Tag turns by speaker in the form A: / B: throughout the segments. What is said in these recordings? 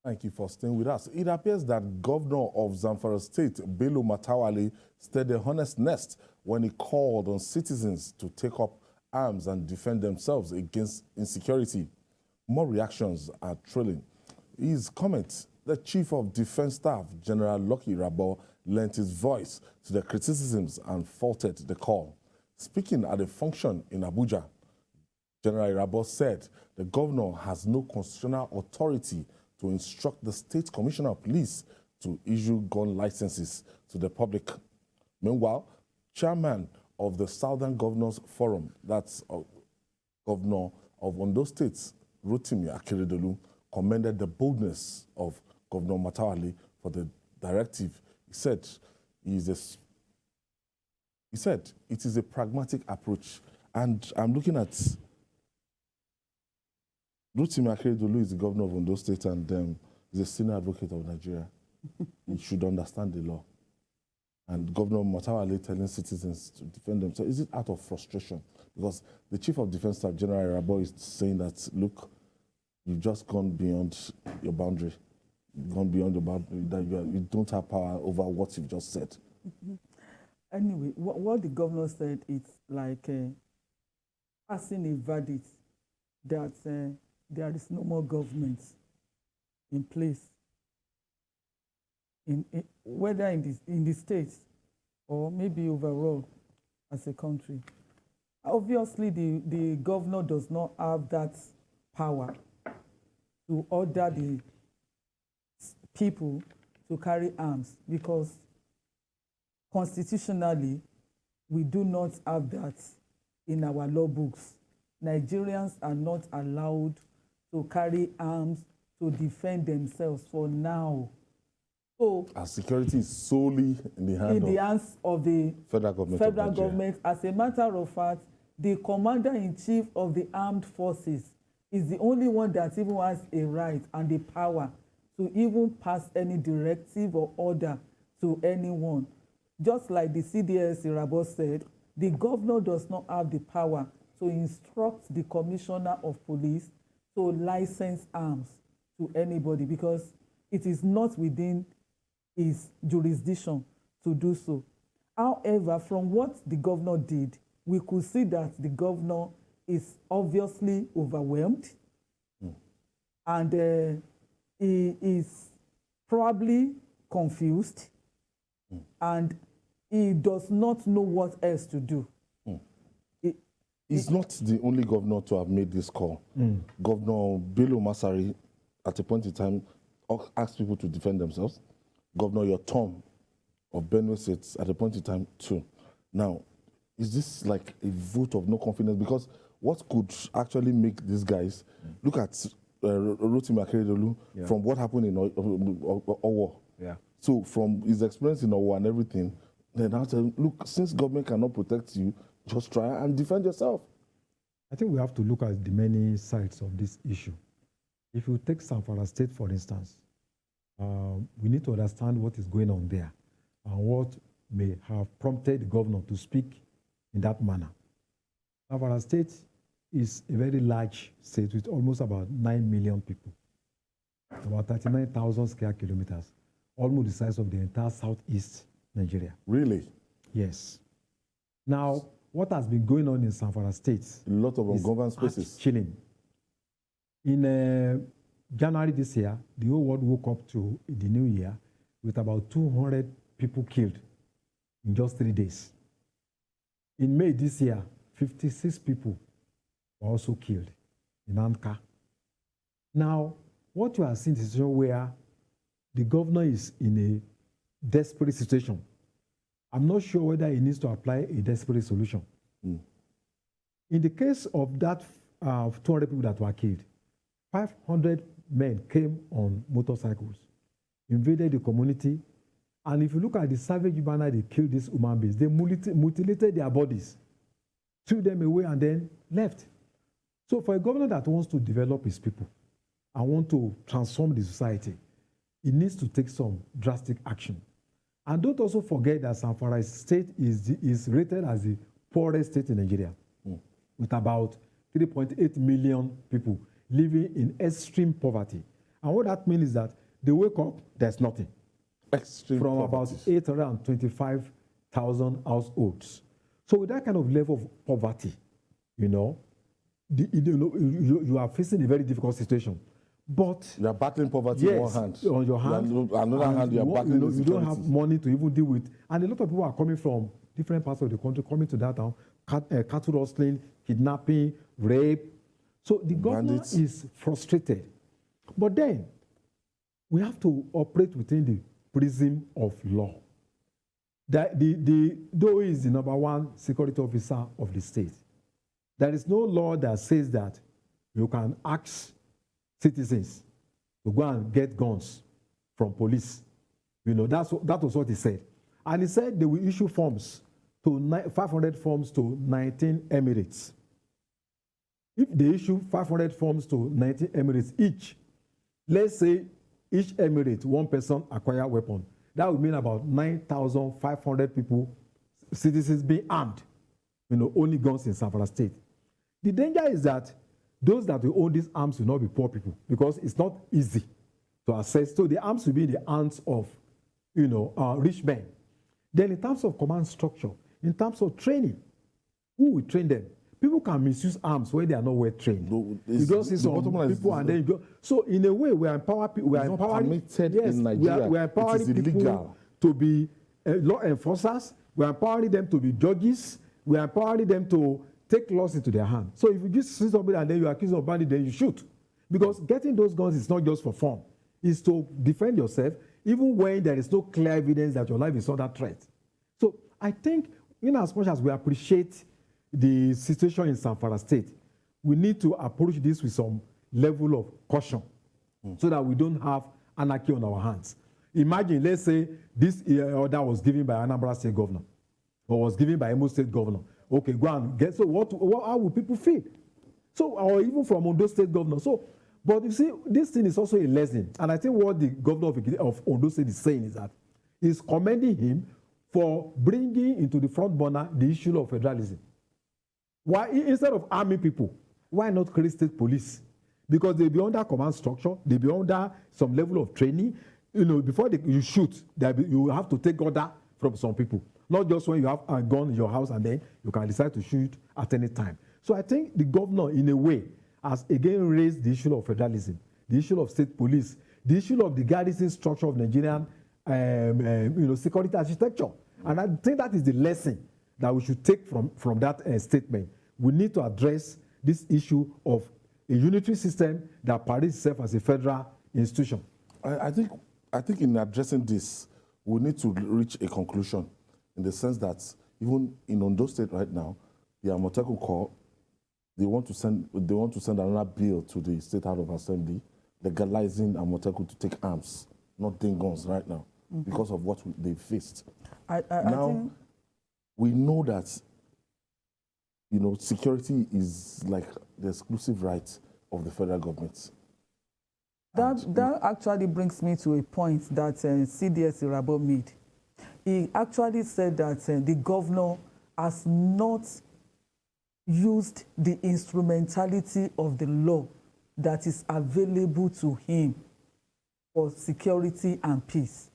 A: Thank you for staying with us. It appears that Governor of Zamfara State, Bello Matawalle, stirred a hornet's nest when he called on citizens to take up arms and defend themselves against insecurity. More reactions are trailing. His comments, the Chief of Defense Staff, General Irabor, lent his voice to the criticisms and faulted the call. Speaking at a function in Abuja, General Irabor said the governor has no constitutional authority to instruct the State Commissioner of Police to issue gun licenses to the public. Meanwhile, chairman of the Southern Governors Forum, that's Governor of Ondo State, Rotimi Akeredolu, commended the boldness of Governor Matawalle for the directive. He said it is a pragmatic approach. And I'm looking at Rotimi Akeredolu is the governor of Ondo State and is a senior advocate of Nigeria. He should understand the law. And Governor Matawalle telling citizens to defend themselves, is it out of frustration? Because the Chief of Defense Staff, General Irabor, is saying that, look, you've just gone beyond your boundary. You've gone beyond your boundary, that you don't have power over what you've just said.
B: Anyway, what the governor said, it's like passing a verdict that there is no more government in place, whether in the states or maybe overall as a country. Obviously, the governor does not have that power to order the people to carry arms because constitutionally, we do not have that in our law books. Nigerians are not allowed to carry arms to defend themselves for now. So,
A: our security is solely in the hands of the
B: federal government. As a matter of fact, the commander-in-chief of the armed forces is the only one that even has a right and the power to even pass any directive or order to anyone. Just like the CDS Irabor said, the governor does not have the power to instruct the commissioner of police to license arms to anybody because it is not within his jurisdiction to do so. However, from what the governor did, we could see that the governor is obviously overwhelmed and he is probably confused and he does not know what else to do.
A: He's not the only governor to have made this call. Governor Bello Matawalle, at a point in time, asked people to defend themselves. Governor Rotimi of Benue State, at a point in time, too. Now, is this like a vote of no confidence? Because what could actually make these guys look at Rotimi Akeredolu from what happened in Owo?
C: Yeah.
A: So, from his experience in Owo and everything, then I said, look, since government cannot protect you, just try and defend yourself.
C: I think we have to look at the many sides of this issue. If you take Zamfara State, for instance, we need to understand what is going on there and what may have prompted the governor to speak in that manner. Zamfara State is a very large state with almost about 9 million people, about 39,000 square kilometers, almost the size of the entire southeast Nigeria.
A: Really?
C: Yes. Now, what has been going on in Zamfara State?
A: A lot of ungoverned spaces.
C: Chilling. In January this year, the whole world woke up to the new year with about 200 people killed in just 3 days. In May this year, 56 people were also killed in Anka. Now, what you are seeing is a situation where the governor is in a desperate situation. I'm not sure whether he needs to apply a desperate solution. In the case of that 200 people that were killed, 500 men came on motorcycles, invaded the community, and if you look at the savage manner they killed these human beings, they mutilated their bodies, threw them away, and then left. So for a governor that wants to develop his people and want to transform the society, he needs to take some drastic action. And don't also forget that Zamfara State is rated as the poorest state in Nigeria, with about 3.8 million people living in extreme poverty. And what that means is that they wake up, there's nothing.
A: Extreme
C: From
A: poverty.
C: about 825,000 households. So with that kind of level of poverty, you are facing a very difficult situation. But
A: you are battling poverty
C: yes,
A: on one hand.
C: On your hand.
A: On another hand, you are battling
C: you don't have money to even deal with. And a lot of people are coming from different parts of the country, coming to that town, cattle rustling, kidnapping, rape. So the governor is frustrated. But then, we have to operate within the prism of law. Though he is the #1 security officer of the state, there is no law that says that you can ask citizens to go and get guns from police. That was what he said. And he said they will issue forms, 500 forms to 19 emirates. If they issue 500 forms to 19 emirates each, let's say each emirate, one person acquire weapon. That would mean about 9,500 people, citizens being armed, only guns in Zamfara State. The danger is that those that will own these arms will not be poor people because it's not easy to access. So the arms will be in the hands of, rich men. Then in terms of command structure, in terms of training, who will train them? People can misuse arms when they are not well trained. You don't see some people and then you go. So in a way, we are empowering people. We are empowering.
A: Yes, in Nigeria.
C: We are empowering people to be law enforcers. We are empowering them to be judges. We are empowering them to take laws into their hands. So if you just see somebody and then you accuse of bandit, then you shoot. Because getting those guns is not just for fun. It's to defend yourself, even when there is no clear evidence that your life is under threat. So I think, in as much as we appreciate the situation in Zamfara State, we need to approach this with some level of caution so that we don't have anarchy on our hands. Imagine, let's say, this order was given by Anambra State governor or was given by Imo State governor. Okay, go and get. So how will people feel? So, or even from Ondo State governor. So, but you see, this thing is also a lesson. And I think what the governor of Ondo State is saying is that he's commending him for bringing into the front burner the issue of federalism. Why, instead of arming people, why not create state police? Because they'll be under command structure, they'll be under some level of training. Before you shoot, you have to take order from some people. Not just when you have a gun in your house and then you can decide to shoot at any time. So I think the governor, in a way, has again raised the issue of federalism, the issue of state police, the issue of the garrison structure of Nigerian security architecture. And I think that is the lesson that we should take from that statement. We need to address this issue of a unitary system that parades itself as a federal institution.
A: I think in addressing this, we need to reach a conclusion in the sense that even in Ondo State right now, the Amotekun Corps, they want to send another bill to the State House of Assembly legalizing Amotekun to take arms, not take guns right now, because of what they faced. Now, we know that, security is like the exclusive right of the federal government.
B: That actually brings me to a point that CDS Irabor made. He actually said that the governor has not used the instrumentality of the law that is available to him for security and peace.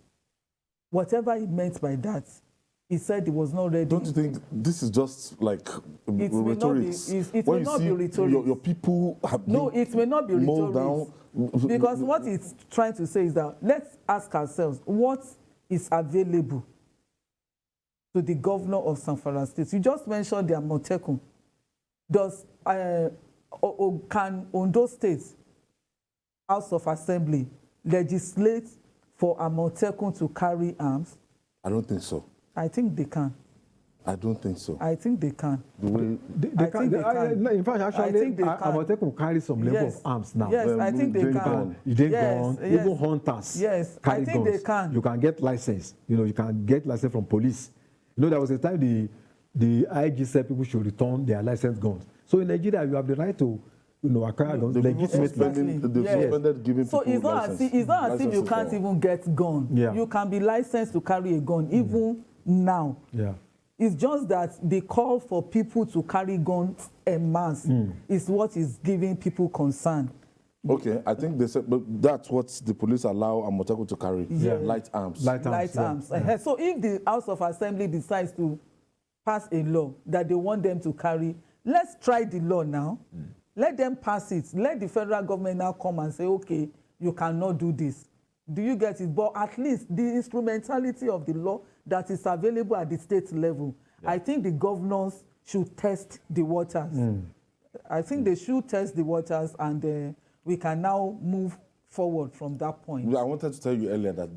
B: Whatever he meant by that, he said he was not ready.
A: Don't you think this is just like rhetorics?
B: It may not be rhetorics.
A: Your people have been
B: no, it may not be rhetorics.
A: Down.
B: Because what he's trying to say is that let's ask ourselves what is available to the governor of Zamfara State. You just mentioned the Amotekun. Can Ondo State House of Assembly legislate for Amotekun to carry arms?
A: I don't think so.
B: I think they can.
A: I don't think so.
B: I think they can.
C: They can. In fact, actually, Amotekun carry some level of arms now.
B: Yes, I think they can.
C: Even hunters.
B: Yes,
C: carry
B: I think
C: guns.
B: they can.
C: You can get license. You can get license from police. There was a time the IG said people should return their licensed guns. So in Nigeria, you have the right to acquire guns legitimately.
A: Suspended giving
B: so
A: people
B: it's not as if you can't even get gun.
C: Yeah.
B: You can be licensed to carry a gun even now.
C: Yeah.
B: It's just that the call for people to carry guns en masse is what is giving people concern.
A: Okay, I think they said, but that's what the police allow Amotekun to carry, light arms.
B: Light arms. So if the House of Assembly decides to pass a law that they want them to carry, let's try the law now. Let them pass it. Let the federal government now come and say, okay, you cannot do this. Do you get it? But at least the instrumentality of the law that is available at the state level, I think the governors should test the waters. I think they should test the waters, and we can now move forward from that point.
A: I wanted to tell you earlier that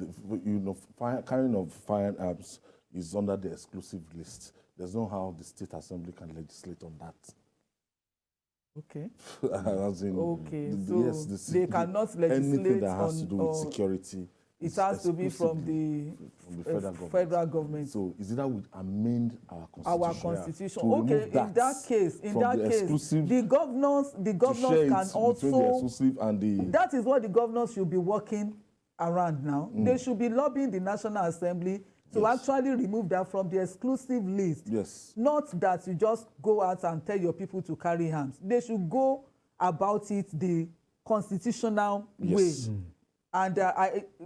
A: carrying of firearms is under the exclusive list. There's no how the state assembly can legislate on that.
B: Okay.
A: As in,
B: so
A: yes,
B: they cannot legislate
A: anything that has to do with security.
B: It has to be from the federal government.
A: So is it that we amend our constitution?
B: Our constitution. Okay, in that case, the governors can also. That is what the governors should be working around now. They should be lobbying the National Assembly to actually remove that from the exclusive list.
A: Yes.
B: Not that you just go out and tell your people to carry arms. They should go about it the constitutional way. And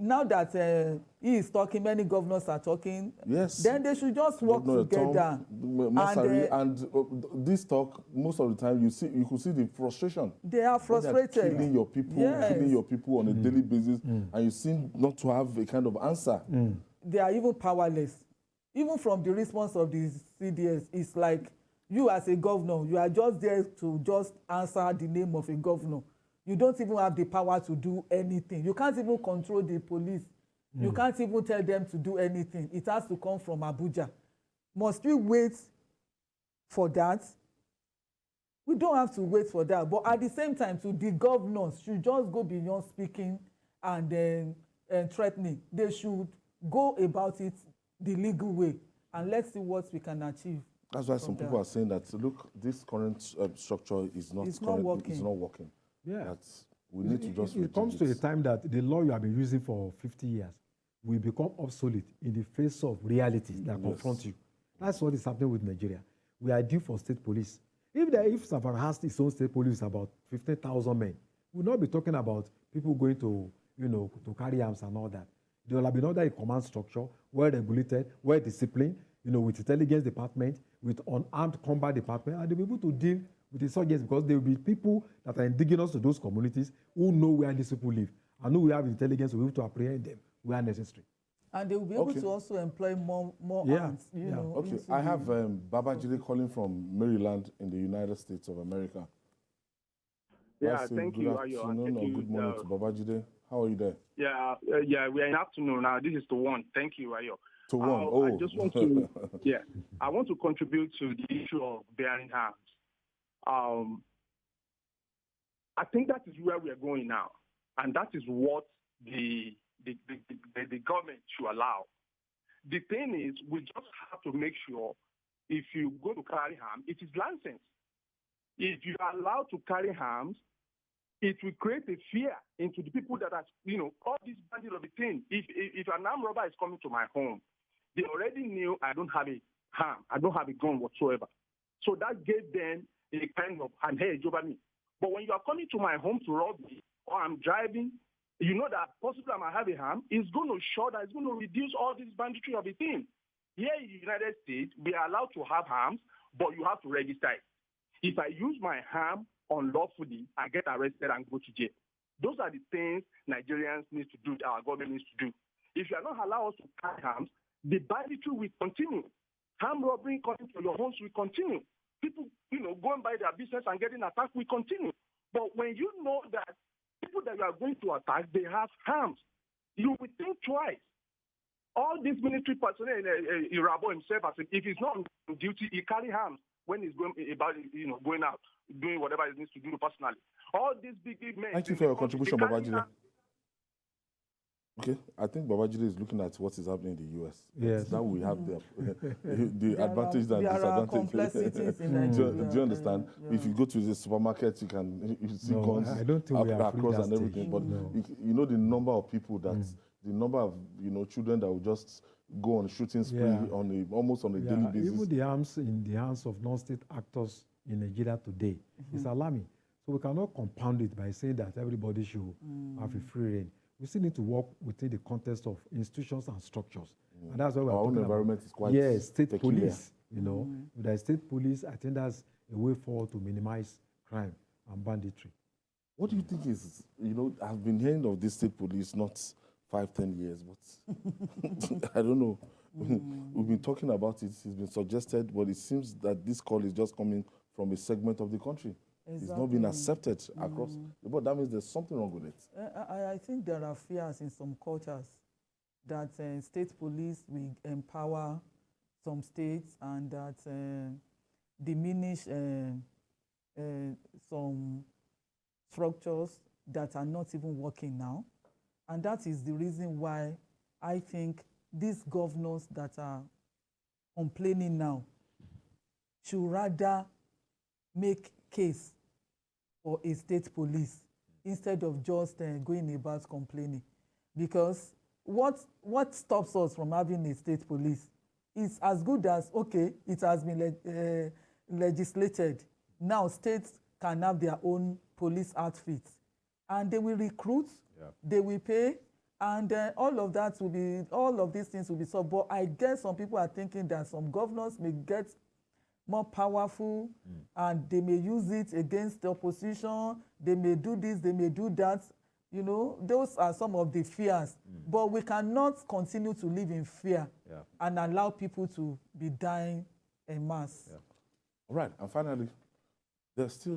B: now that he is talking, many governors are talking.
A: Yes.
B: Then they should just work together.
A: And this talk, most of the time, you could see the frustration.
B: They are frustrated.
A: They're killing your people, on a daily basis, and you seem not to have a kind of answer.
B: They are even powerless. Even from the response of the CDS, it's like you as a governor, you are just there to just answer the name of a governor. You don't even have the power to do anything. You can't even control the police. You can't even tell them to do anything. It has to come from Abuja. Must we wait for that? We don't have to wait for that. But at the same time, the governors should just go beyond speaking and threatening. They should go about it the legal way, and let's see what we can achieve.
A: That's why some people are saying that, look, this current structure is not working. It's not working.
C: Yeah.
A: That's, we need to just
C: it comes to a time that the law you have been using for 50 years will become obsolete in the face of realities that confront you. That's what is happening with Nigeria. We are due for state police. If Zamfara has its own state police, about 15,000 men, we'll not be talking about people going to, to carry arms and all that. There will have been another command structure, well regulated, well disciplined, with intelligence department, with unarmed combat department, and they'll be able to deal with insurgents, because there will be people that are indigenous to those communities who know where these people live and who will have intelligence to be able to apprehend them where necessary.
B: And they will be able to also employ more hands.
A: Okay, I have Babajide calling from Maryland in the United States of America.
D: Yeah, thank you.
A: Good afternoon or good morning to Babajide. How are you there?
D: Yeah, we are in afternoon now. This is to one. Thank you, Ayo.
A: To one.
D: I just want to, I want to contribute to the issue of bearing arms. I think that is where we are going now, and that is what the government should allow. The thing is, we just have to make sure if you go to carry arms, it is licensed. If you are allowed to carry arms, it will create a fear into the people that are, all these bandits of the thing. If an armed robber is coming to my home, they already knew I don't have a arm, I don't have a gun whatsoever. So that gave them a kind of an edge over me. But when you are coming to my home to rob me, or I'm driving, you know that possibly I might have a arm, it's going to show that it's going to reduce all this banditry of the thing. Here in the United States, we are allowed to have arms, but you have to register it. If I use my arm unlawfully, I get arrested and go to jail. Those are the things Nigerians need to do, our government needs to do. If you are not allowed us to carry arms, the banditry will continue. Armed robbery coming to your homes will continue. People, going by their business and getting attacked will continue. But when you know that people that you are going to attack, they have arms, you will think twice. All these military personnel, Irabor himself, if he's not on duty, he carry arms when he's going out, doing whatever he needs to do personally. All these big men.
A: Thank you for your contribution, Babajide. Okay, I think Babajide is looking at what is happening in the U.S.
C: Yes.
A: Now we have the advantage and disadvantage. Do you understand? Yeah. If you go to the supermarket, you see guns across and everything. But the number of people that, the number of children that will just go on shooting spree almost on a daily basis.
C: Even the arms in the hands of non-state actors in Nigeria today is alarming. So we cannot compound it by saying that everybody should have a free reign. We still need to work within the context of institutions and structures. And that's why we're
A: Our own
C: talking
A: environment
C: about,
A: is quite
C: state
A: peculiar.
C: police. You know, with the state police, I think that's a way forward to minimize crime and banditry.
A: What do you think is, I've been hearing of this state police not 5-10 years, but I don't know. We've been talking about it, it's been suggested, but it seems that this call is just coming from a segment of the country.
B: Exactly.
A: It's not being accepted across. But that means there's something wrong with it.
B: I think there are fears in some cultures that state police will empower some states and that diminish some structures that are not even working now. And that is the reason why I think these governors that are complaining now should rather make case for a state police instead of just going about complaining. Because what stops us from having a state police is as good as, okay, it has been legislated. Now states can have their own police outfits and they will recruit, they will pay, and all of these things will be solved. But I guess some people are thinking that some governors may get more powerful and they may use it against the opposition. They may do this, they may do that. Those are some of the fears. But we cannot continue to live in fear and allow people to be dying en masse.
A: All right, and finally, there's still